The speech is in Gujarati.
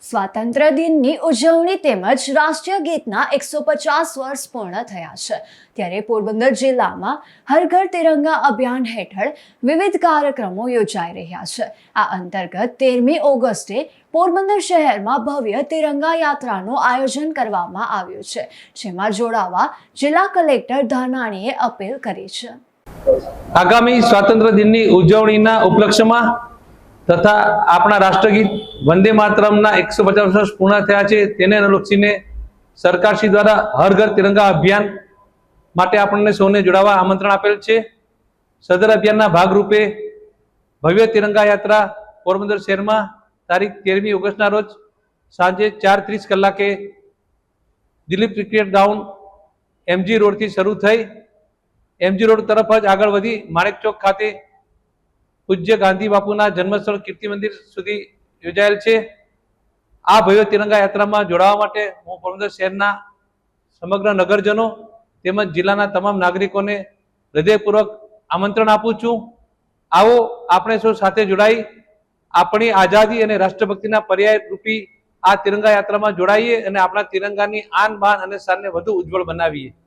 સ્વાતંત્ર્ય દિનની ઉજવણી તેમજ રાષ્ટ્રીય ગીતના 150 વર્ષ પૂર્ણ થયા છે ત્યારે પોરબંદર જિલ્લામાં હર ઘર તિરંગા અભિયાન હેઠળ વિવિધ કાર્યક્રમો યોજાઈ રહ્યા છે। આ અંતર્ગત 13મી ઓગસ્ટે પોરબંદર શહેરમાં ભવ્ય તિરંગા યાત્રાનું આયોજન કરવામાં આવ્યું છે, જેમાં જોડાવા જિલ્લા કલેક્ટર ધાનાણીએ અપીલ કરી છે। આગામી સ્વાતંત્ર્ય દિનની ઉજવણીના ઉપલક્ષ્યમાં તથા આપણા રાષ્ટ્રગીત વંદે માતરમના 150 વર્ષ પૂર્ણ થયા છે તેને અનુલક્ષીને સરકારશ્રી દ્વારા હર ઘર તિરંગા અભિયાન માટે આપણને સૌને જોડાવા આમંત્રણ આપેલ છે। સદર અભિયાનના ભાગરૂપે ભવ્ય તિરંગા યાત્રા પોરબંદર શહેરમાં તારીખ 13મી ઓગસ્ટના રોજ સાંજે 4:30 કલાકે દિલીપ ક્રિકેટ ગ્રાઉન્ડ એમજી રોડથી શરૂ થઈ એમજી રોડ તરફ જ આગળ વધી માણેક ચોક ખાતે પૂજ્ય ગાંધી બાપુના જન્મસ્થળ કીર્તિ મંદિર સુધી યોજાયેલ છે। આ ભવ્ય તિરંગા યાત્રામાં જોડાવા માટે હું પોરબંદર શહેરના સમગ્ર નગરજનો તેમજ જિલ્લાના તમામ નાગરિકોને હૃદયપૂર્વક આમંત્રણ આપું છું। આવો આપણે સૌ સાથે જોડાઈ આપણી આઝાદી અને રાષ્ટ્રભક્તિના પર્યાય રૂપી આ તિરંગા યાત્રામાં જોડાઈએ અને આપણા તિરંગાની આન બાન અને શાનને વધુ ઉજ્જવળ બનાવીએ।